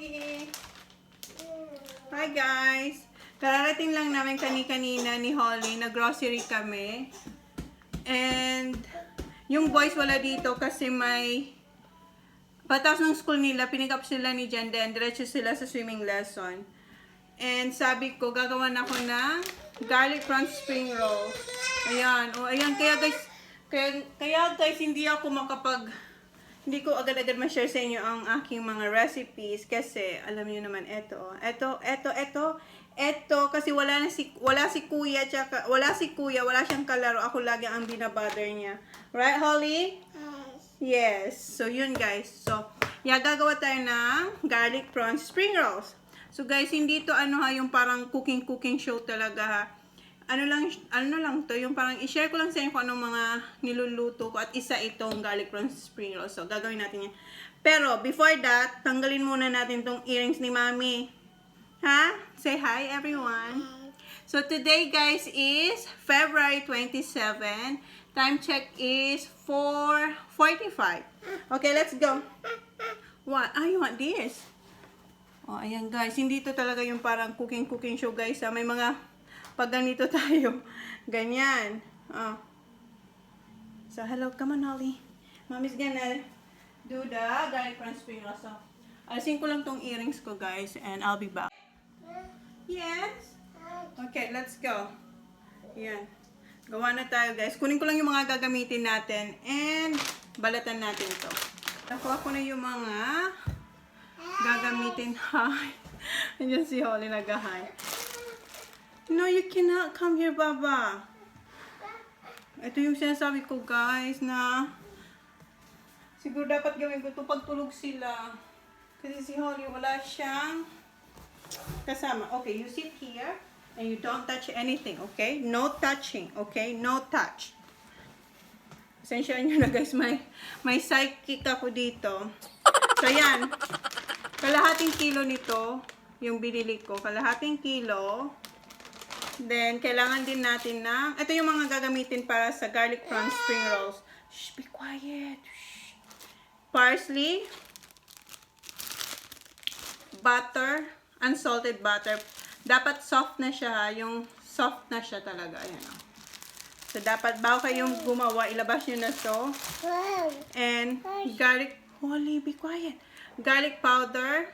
Holly! Hi guys! Kararating lang namin kanina ni Holly. Nag-grocery kami. And yung boys wala dito kasi may patas ng school nila. Pinick up sila ni Jen. Then diretso sila sa swimming lesson. And sabi ko, gagawan ako ng garlic prawns spring roll. Ayan. O, ayan. Kaya guys, hindi hindi ko agad-agad ma-share sa inyo ang aking mga recipes kasi alam niyo naman ito, kasi wala si kuya, tsaka wala siyang kalaro, ako lagi ang binabother niya. Right, Holly? Yes. So yun guys. So, gagawa tayo ng garlic prawns spring rolls. So guys, hindi to yung parang cooking show talaga ha. Ano lang to, yung parang i-share ko lang sa inyo kung anong mga niluluto ko at isa itong garlic prawns spring rolls. So, gagawin natin yan. Pero, before that, tanggalin muna natin tong earrings ni Mami. Ha? Say hi, everyone. So, today, guys, is February 27. Time check is 4:45. Okay, let's go. What? Ah, you want this? Oh, ayan, guys. Hindi to talaga yung parang cooking show, guys. May mga pag ganito tayo, ganyan. Oh. So, hello. Come on, Holly. Mommy's gonna do the garlic prawns spring rolls. So, alisin ko lang tong earrings ko, guys, and I'll be back. Yes? Okay, let's go. Yan. Gawa na tayo, guys. Kunin ko lang yung mga gagamitin natin and balatan natin to. Nakuha ko na yung mga gagamitin. Hi. Andiyan si Holly nag-hi. No, you cannot come here, Baba. Ito yung sinasabi ko, guys, na siguro dapat gawin ko ito pag tulog sila. Kasi si Holly, wala siyang kasama. Okay, you sit here and you don't touch anything, okay? No touching, okay? No touch. Pasensya nyo na, guys. May sidekick ako dito. So, yan. Kalahating kilo nito, yung binili ko. Kalahating kilo. Then, kailangan din natin ng, ito yung mga gagamitin para sa garlic prawns spring rolls. Shh, be quiet. Shh. Parsley, butter, unsalted butter. Dapat soft na siya ha, yung soft na siya talaga. Ayan o. So, dapat, bago kayong gumawa, ilabas nyo na to. And, garlic, Holly, be quiet. Garlic powder.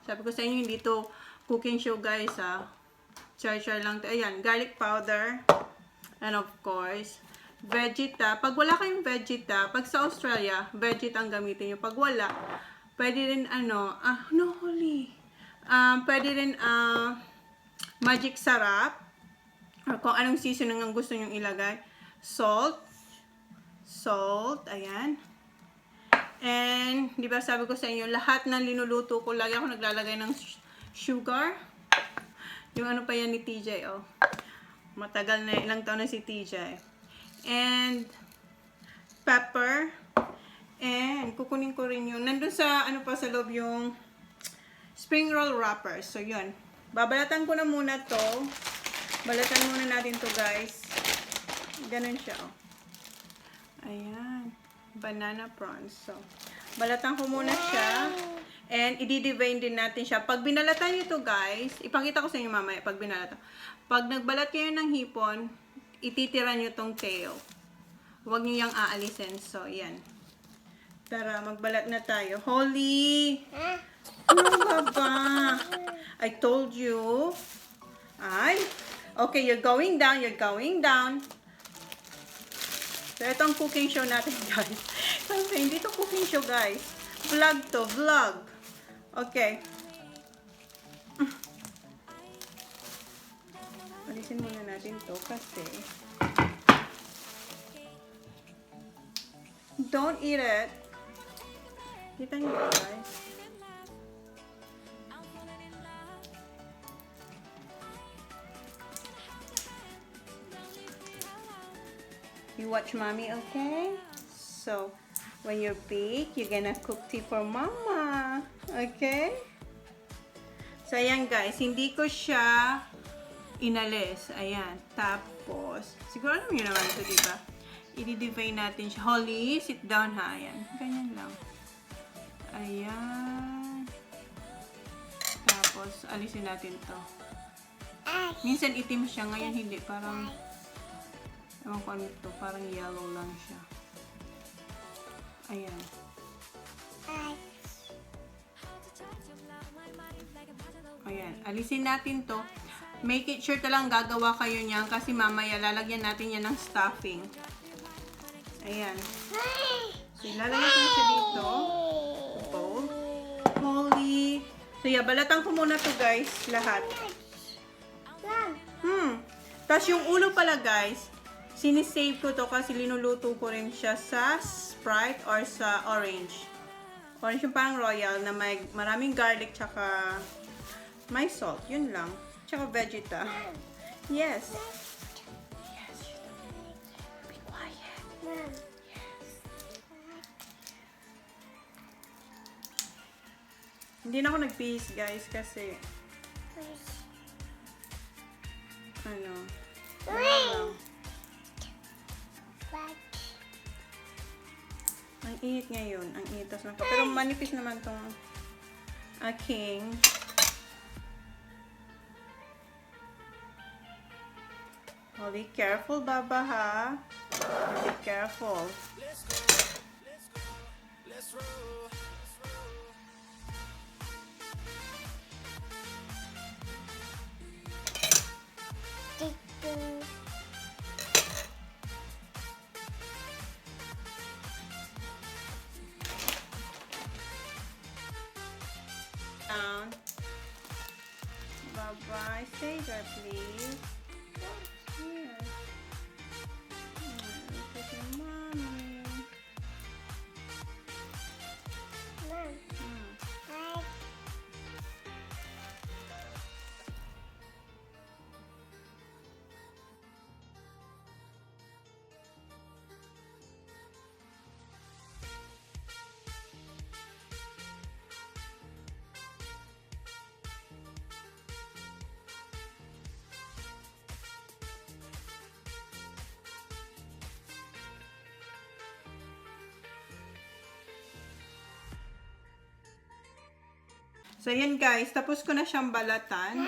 Sabi ko sa inyo, hindi to cooking show, guys ha. Char lang to. Ayan, garlic powder. And of course, Vegeta. Pag wala kayong Vegeta, pag sa Australia, Vegeta ang gamitin nyo. Pag wala, pwede rin no, Holly. Pwede rin magic sarap. Or kung anong seasoning ang gusto nyo ilagay. Salt. Ayan. And, di ba sabi ko sa inyo, lahat ng linuluto ko, lagi ako naglalagay ng sugar. Yung ano pa yan ni TJ, oh. Matagal na, ilang taon na si TJ. And, pepper. And, kukunin ko rin yun. Nandun sa, sa loob yung spring roll wrappers. So, yun. Babalatan ko na muna to. Balatan muna natin to, guys. Ganun siya, oh. Ayan. Banana prawns. So, balatan ko muna siya. And, i-divine din natin siya. Pag binalatan nyo ito, guys, ipakita ko sa inyo mamaya pag binalatan. Pag nagbalat kayo ng hipon, ititira nyo tong tail. Huwag nyo yung aalisin. So, yan. Tara, magbalat na tayo. Holly! Ano ba? I told you. Okay, you're going down. So, itong cooking show natin, guys. Kasi, hindi to cooking show, guys. Vlog. Okay. Alisin muna natin to kasi don't eat it. Kita niyo ba, guys? You watch mommy, okay? So, when you're big, you're gonna cook tea for mama. Okay? So, ayan guys. Hindi ko siya inalis. Ayan. Tapos, siguro alam nyo naman ito, diba? I-divide natin siya. Holly, sit down ha. Ayan. Ganyan lang. Ayan. Tapos, alisin natin to. Minsan itim siya, ngayon hindi. Parang, ewan ko ano ito, parang yellow lang siya. Ayan. Ayan, alisin natin to. Make it sure talang gagawa kayo niyan kasi mamaya lalagyan natin yan ng stuffing. Ayan. So, ilalagay ko na siya dito. Bowl. Holy. So, yeah, balatan ko muna to guys, lahat. Tapos yung ulo pala guys, sinisave ko to kasi linuluto ko rin siya sa Sprite or sa orange. Orange yung parang royal na may maraming garlic tsaka may salt. Yun lang. Tsaka vegeta. Yes. Yes. Be quiet. Yes. Hindi na ako nag-bihis guys kasi ano ang init ngayon. Ang initas na ko. Pero manipis naman tong aking oh, be careful, Baba, ha? Be careful. Let's roll. Down. Bye-bye. Stay there, please. Yes. Look at your mommy. So, yan guys. Tapos ko na siyang balatan.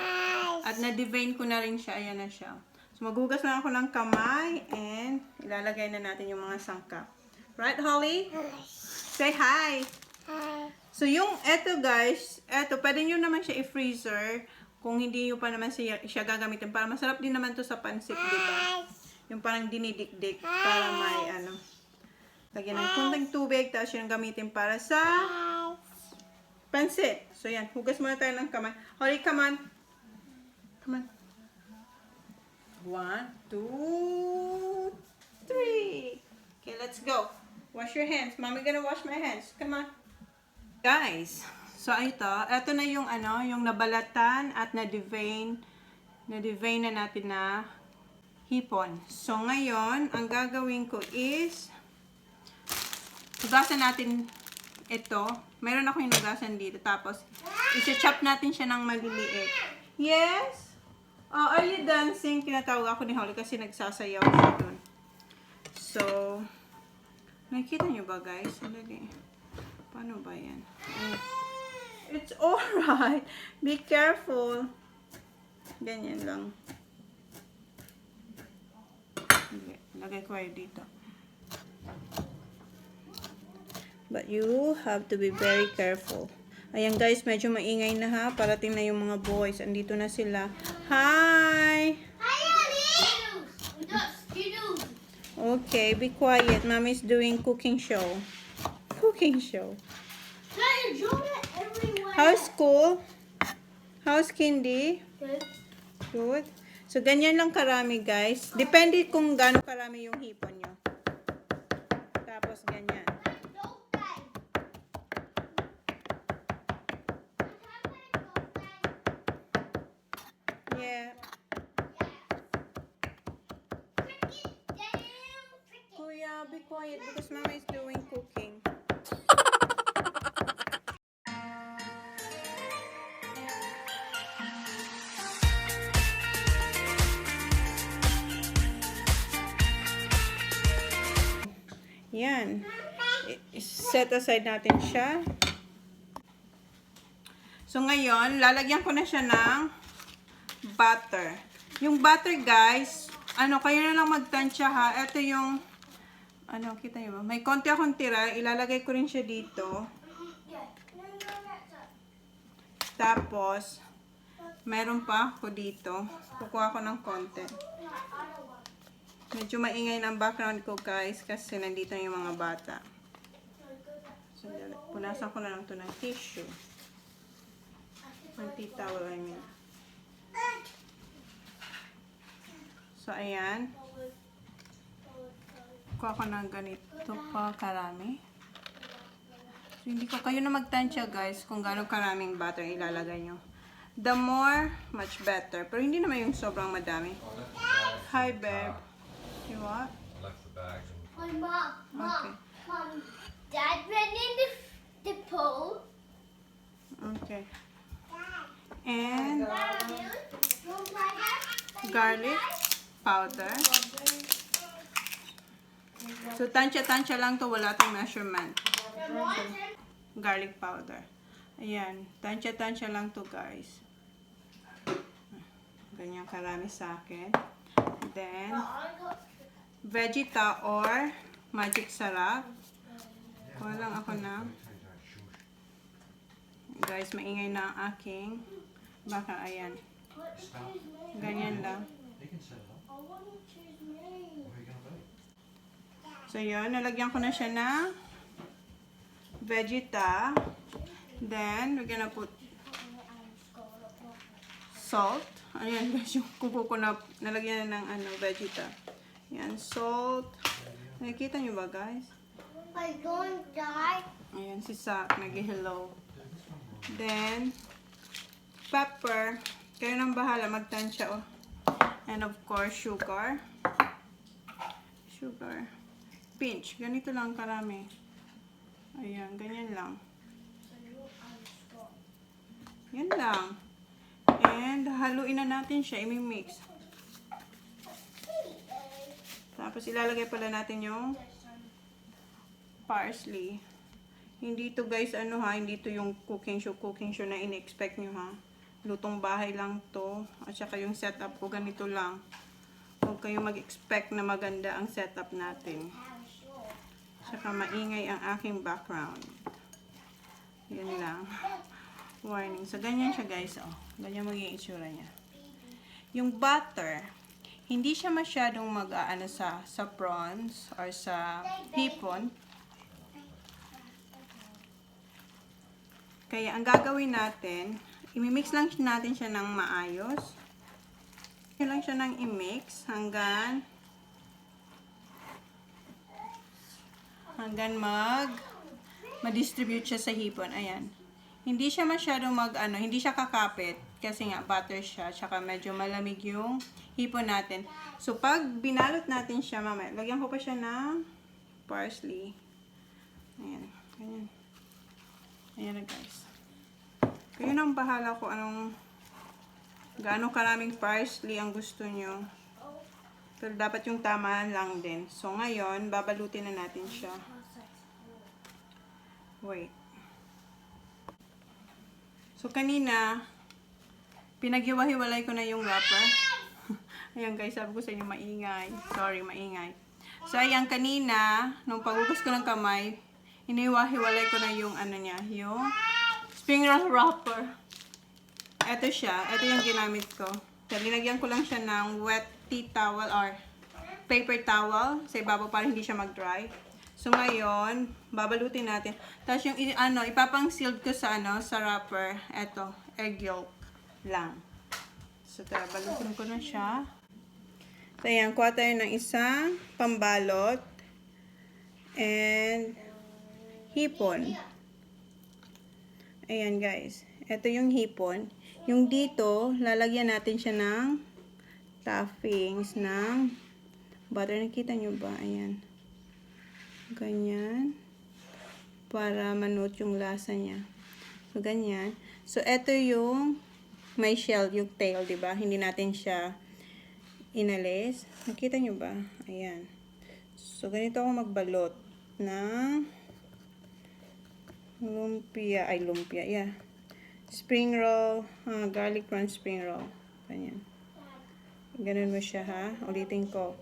At na-devein ko na rin siya. Ayan na siya. So, maghugas na ako ng kamay. And, ilalagay na natin yung mga sangkap. Right, Holly? Say hi! Hi! So, yung eto guys. Eto, pwede nyo naman siya i-freezer. Kung hindi nyo pa naman siya gagamitin. Para masarap din naman to sa pansit, diba? Yung parang dinidikdik. Para may, ano. Lagyan ng kunting tubig. Tapos yung gamitin para sa pansit. So, yan. Hugas muna tayo ng kamay. Holly, come on. Come on. 1, 2, 3. Okay, let's go. Wash your hands. Mommy gonna wash my hands. Come on. Guys, so ito na yung ano, yung nabalatan at na-devein na natin na hipon. So, ngayon, ang gagawin ko is hugasan natin ito. Meron ako hinugasan dito. Tapos, isa-chop natin siya ng maliliit. Yes? Oh, are you dancing? Tinatawag ako ni Holly kasi nagsasayaw siya dun. So, nakikita nyo ba guys? Sandali. Paano ba yan? It's alright. Be careful. Ganyan lang. Lagay ko kayo dito. But you have to be very careful. Ayan guys, medyo maingay na ha. Parating na yung mga boys. Andito na sila. Hi! Okay, be quiet. Mommy's doing cooking show. Cooking show. How's school? How's Kundi? Good. Good. So, ganyan lang karami guys. Depende kung gaano karami yung hipon nyo. Tapos ganyan. Yeah. Kuya, be quiet because Mama is doing cooking. Yan. Set aside natin siya. So, ngayon, lalagyan ko na siya ng butter. Yung butter, guys, kayo na lang magtansya ha. Ito yung, kita nyo ba? May konti akong tira. Ilalagay ko rin siya dito. Tapos, meron pa ako dito. Kukuha ko ng konti. Medyo maingay ng background ko, guys, kasi nandito yung mga bata. So, punasan ko na lang ito ng tissue. Anti-towel, I mean. So, ayan. Kuha ko ng ganito pa karami. So, hindi ko kayo na magtansya, guys, kung gano'ng karaming butter ilalagay nyo. The more, much better. Pero hindi naman yung sobrang madami. Hi, babe. You what? I left the bags. Oh, Mom, Okay. Mom, Dad ran in the pool. Okay. And Garlic. garlic powder. So, tansya-tansya lang to, wala tong measurement. Garlic powder. Ayan, tansya-tansya lang to, guys. Ganyan karami sa akin. Then, Vegeta or Magic Sarap. Kuha lang ako na. Guys, maingay na ang aking. Baka, ayan. Ganyan lang. So, yun. Nalagyan ko na siya na Vegeta. Then, we're gonna put salt. Ayan, guys, yung kuko ko na nalagyan na ng Vegeta. Ayan, salt. Nakikita nyo ba, guys? I'm going to die. Ayan, si Sak, nag-hello. Then, pepper. Kayo nang bahala, magtansya, oh. And of course, sugar. Sugar. Pinch. Ganito lang karami. Ayan, ganyan lang. Yan lang. And, haluin na natin siya. I-mix. Tapos, ilalagay pala natin yung parsley. Hindi to guys, hindi to yung cooking show na in-expect nyo, ha. Lutong bahay lang to. At saka yung setup ko, ganito lang. Huwag kayong mag-expect na maganda ang setup natin. Saka maingay ang aking background. Yan lang. Warning. So, ganyan siya, guys. Oh, ganyan magiging itsura niya. Yung butter, hindi siya masyadong sa prawns or sa hipon. Kaya, ang gagawin natin, imimix lang natin siya ng maayos. Yan lang siya ng imix hanggang ma-distribute siya sa hipon. Ayan. Hindi siya masyadong hindi siya kakapit kasi nga butter siya, tsaka medyo malamig yung hipon natin. So, pag binalot natin siya, mamaya, lagyan ko pa siya ng parsley. Ayan. Ganyan. Ayan na, guys. Kayo nang bahala kung gaano karaming parsley ang gusto nyo. Pero dapat yung tama lang din. So, ngayon, babalutin na natin siya. Wait. So, kanina, pinaghiwa-hiwalay ko na yung wrapper. Ayan, guys, sabi ko sa inyo, maingay. Sorry, maingay. So, ayan, kanina, nung paghugas ko ng kamay, iniwa-hiwalay ko na yung yung spring roll wrapper. Ito siya. Ito yung ginamit ko. So, linagyan ko lang siya ng wet tea towel or paper towel sa ibabaw para hindi siya mag-dry. So, ngayon, babalutin natin. Tapos yung, ipapang-sealed ko sa, sa wrapper. Ito, egg yolk lang. So, tara, balutin ko na siya. So, ayan, kuha tayo ng isang pambalot. And, hipon. Ayan, guys. Ito yung hipon. Yung dito, lalagyan natin siya ng toppings ng butter. Nakita nyo ba? Ayan. Ganyan. Para manut yung lasa niya. So, ganyan. So, ito yung may shell, yung tail, diba? Hindi natin siya inalis. Nakita nyo ba? Ayan. So, ganito ako magbalot ng lumpia. Ay, lumpia. Yeah. spring roll, garlic prawn spring roll. Ganyan. Ganun mo siya ha. Ulitin ko.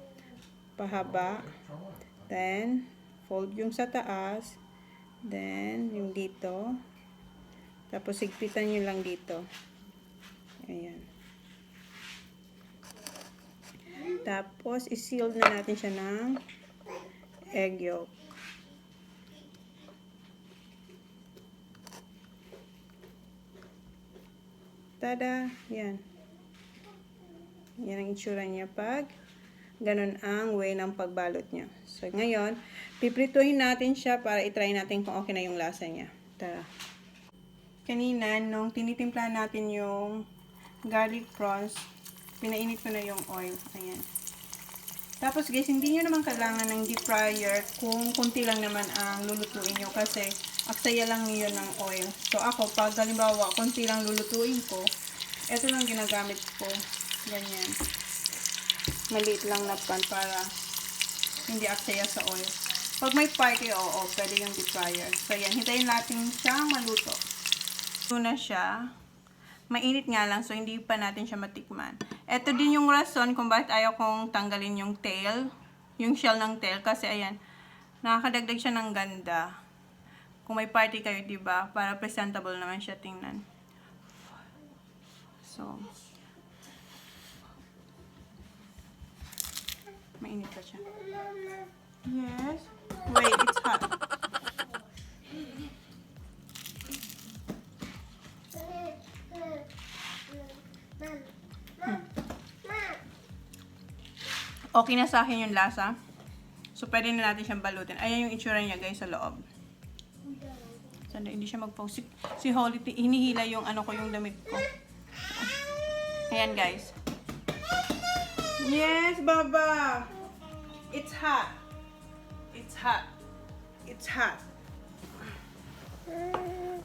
Pahaba. Then, fold yung sa taas. Then, yung dito. Tapos, higpitan nyo lang dito. Ayan. Tapos, i-seal na natin siya ng egg yolk. Tada! Yan. Yan ang itsura niya pag ganun ang way ng pagbalot niya. So, ngayon, piprituhin natin siya para itry natin kung okay na yung lasa niya. Tara. Kanina, nung tinitimpla natin yung garlic prawns, pinainit ko na yung oil. Ayan. Tapos guys, hindi nyo naman kailangan ng deep fryer kung kunti lang naman ang lulutuin nyo kasi aksaya lang yun ng oil. So ako, pag halimbawa, kunti lang lulutuin ko, ito lang ginagamit ko. Ganyan. Maliit lang na pan para hindi aksaya sa oil. Pag may party, oo, pwede yung deep fryer. So yan, hintayin natin siyang maluto. Ito na siya. Mainit nga lang, so hindi pa natin siya matikman. Ito din yung rason kung bakit ayaw kong tanggalin yung tail, yung shell ng tail. Kasi ayan, nakakadagdag siya ng ganda. Kung may party kayo, diba? Para presentable naman siya tingnan. So, mainit pa siya. Yes. Wait, it's hot. Okay na sa akin yung lasa. So, pwede na natin siyang balutin. Ayan yung itsura niya, guys, sa loob. Sana hindi siya mag-post. Si Holly, hinihila yung ano ko, yung damit ko. Ayan, guys. Yes, Baba! It's hot. It's hot. It's hot.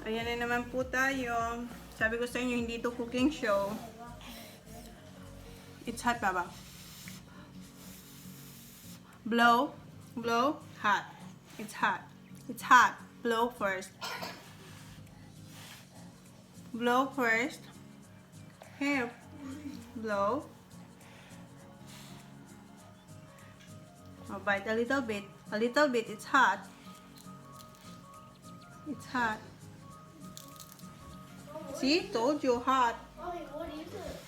Ayan na naman po tayo. Sabi ko sa inyo, hindi ito cooking show. It's hot, Baba. Blow. Blow. Hot. It's hot. It's hot. Blow first. Blow first. Here. Blow. Oh, bite a little bit. A little bit. It's hot. It's hot. See? Told you hot. Mommy, what is it?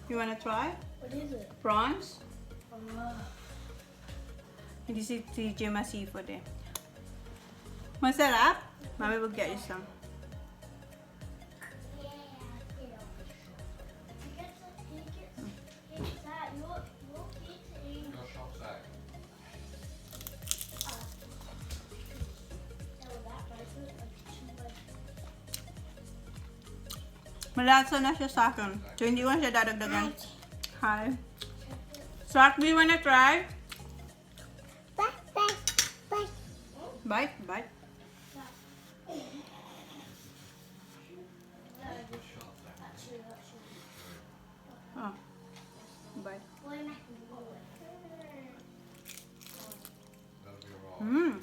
You wanna try? What is it? Prawns? Hindi si TJ seafood eh. Masarap? Mami will get you some. Malasa na siya sa akin. So, hindi ko na siya dadagdagan. Hi. Sark, do you wanna try? Bite, bite. Oh, bite. Mmm.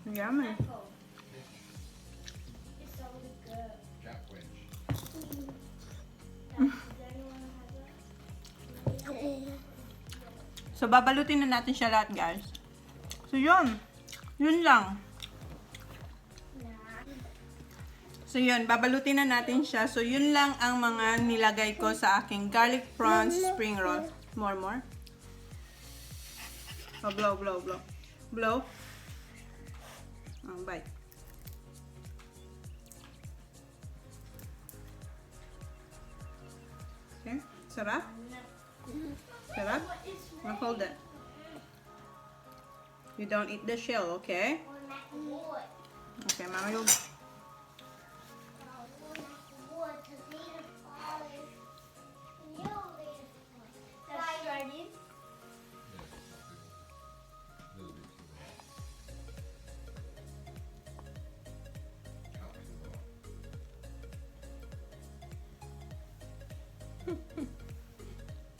Yummy. So, babalutin na natin siya lahat, guys. So, yun. Yun lang. So, yun. Babalutin na natin siya. So, yun lang ang mga nilagay ko sa aking garlic prawns spring roll. More, more. Oh, blow, blow, blow. Blow. Oh, bite. Okay. Sarap? Sarap? Now hold it. You don't eat the shell, okay? Okay, Mama, you...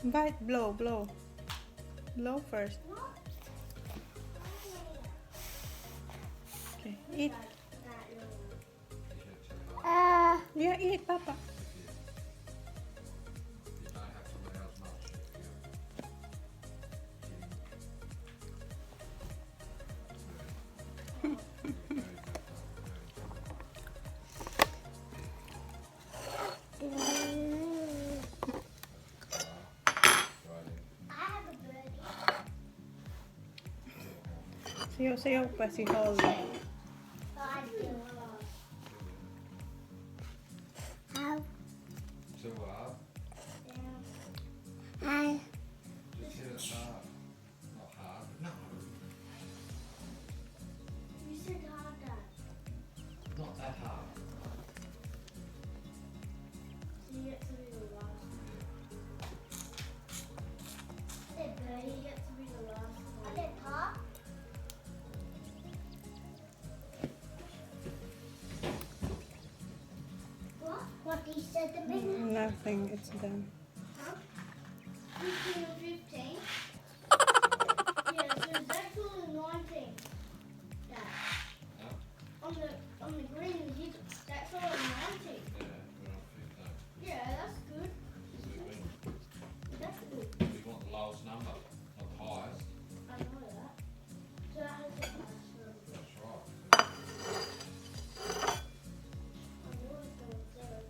Bite, blow, blow. Blow first. Okay, eat. Yeah, eat, Papa. You don't have to lay as much. I have a birdie. Sayaw pa si Holly. So I do. How? Too hard. I. Just hit it hard. Not hard. No. You said hard, Dad. Not that hard. So you get to be the last one. I did birdie, you get to be the last one. I did top. What you said to me? Nothing, it's done. Huh? 15 or 15? Yeah, so that's only 19. Dad. Huh? On the green, that's only 19. Yeah, we're on 15. Yeah, that's good. We win. That's good. We want the lowest number, not the highest. I know that. So that has the last number. That's right. I know it's on third.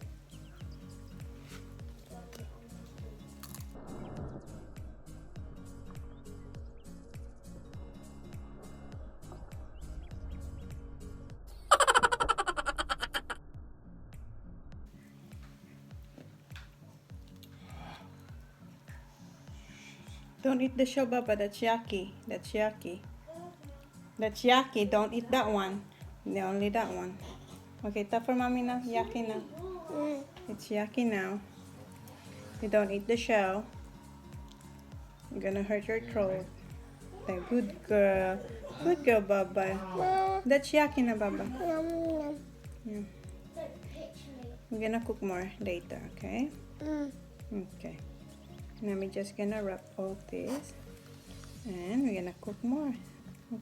Don't eat the shell, Papa. That's yucky. That's yucky. That's yucky. Don't eat that one. Only that one. Okay, tough for mommy now. Yucky now. It's yucky now. You don't eat the shell. You're gonna hurt your throat. Okay, good girl. Good girl, Baba. That's yucky now, Baba. Yeah. Don't pitch me. We're gonna cook more later, okay? Okay. Now we're just gonna wrap all this. And we're gonna cook more.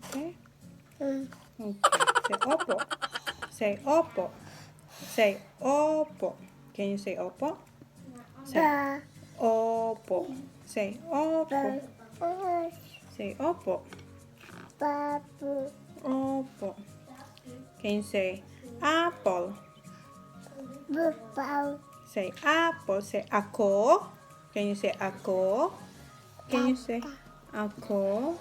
Okay? Okay. Say opo. Say opo. Say opo. Can you say opo? Say opo. Say opo. Say opo. Opo. Can you say apple? Say apple. Say ako. Can you say ako? Can you say ako?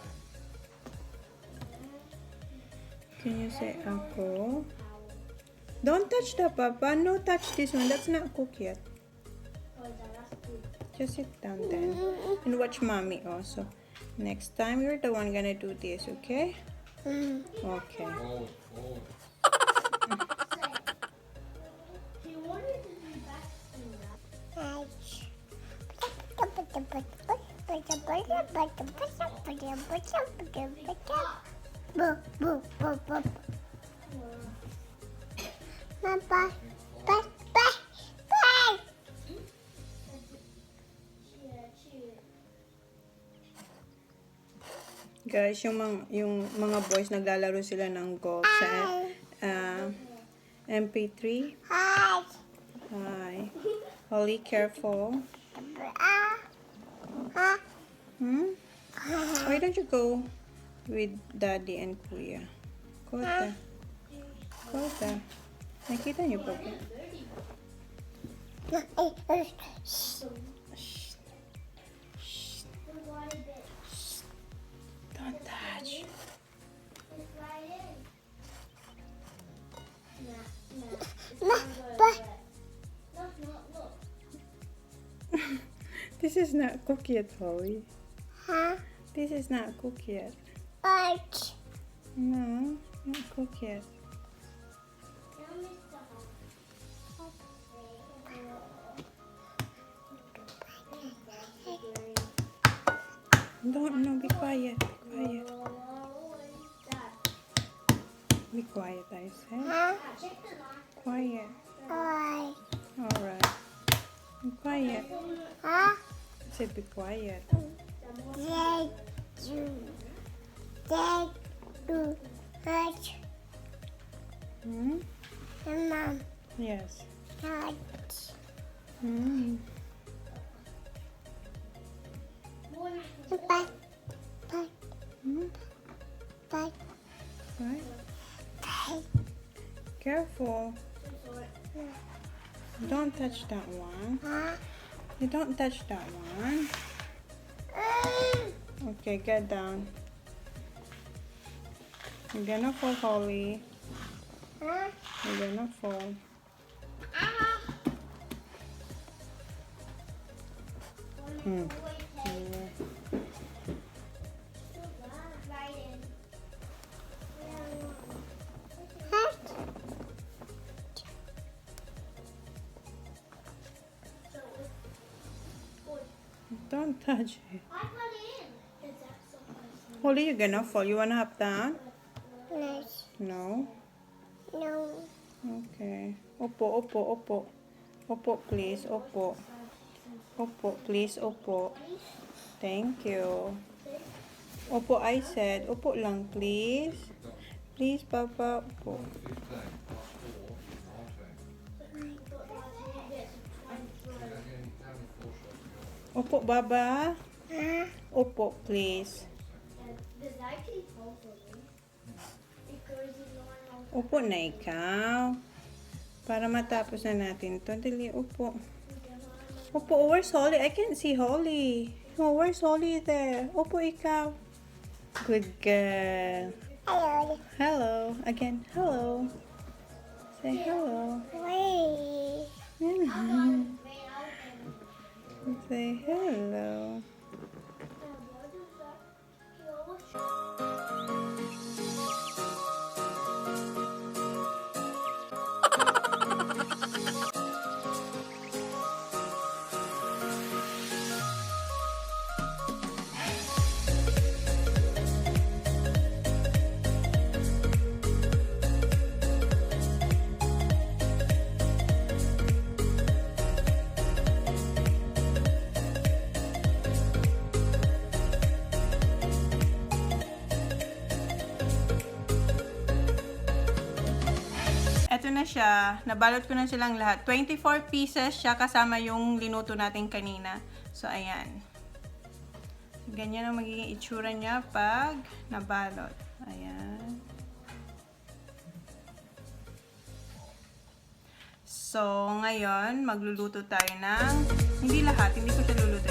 Can you say ako? Don't touch the Papa. No, touch this one. That's not cooked yet. Oh, that's good. Just sit down then. And watch mommy also. Next time you're the one gonna do this, okay? Okay. Forward, forward. He wanted to be back in that. Guys, yung mga boys naglalaro sila ng golf sa MP3. Hi. Holly, careful. Why don't you go with Daddy and Kuya? Go there. Go there. Nakita niyo po ba? Don't touch. This is not cooked yet, Holly. This is not cooked yet. No, not cooked yet. Don't, no, be quiet. Be quiet. Be quiet, I said. Quiet. Alright. Be quiet. I said be quiet. Hmm? Yes. Mm. Right. Careful. Don't touch that one. You don't touch that one. Okay, get down. You're gonna fall, Holly. You're gonna fall. Hmm. Don't touch it. Holly, you're gonna fall. You wanna hop down? No? Okay. Opo, opo, opo. Opo, please. Opo. Opo, please. Opo. Thank you. Opo, I said. Opo lang, please. Please, Papa. Opo. 15, 14, 18. Opo, Baba. Opo, please. Upo na ikaw. Para matapos na natin to. Dali, upo. Upo, where's Holly? I can't see Holly. Oh, where's Holly there? Upo ikaw. Good girl. Hello. Again, hello. Say hello. Say hello. Eto na siya. Nabalot ko na silang lahat. 24 pieces siya kasama yung linuto natin kanina. So, ayan. Ganyan ang magiging itsura niya pag nabalot. Ayan. So, ngayon, magluluto tayo ng... Hindi lahat. Hindi ko siya luluto.